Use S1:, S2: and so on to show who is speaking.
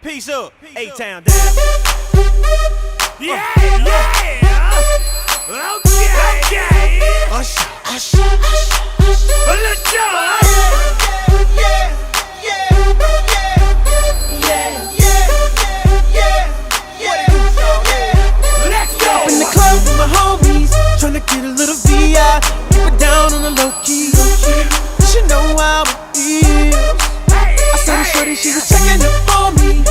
S1: Peace up, A-Town down.
S2: Yeah, yeah. Okay.
S1: Usher, usher,
S2: Let's go. Let's go.
S3: In the club with my homies, tryna get a little VI. Keep it down on the low key. She know how it feels. I saw the shorty, she was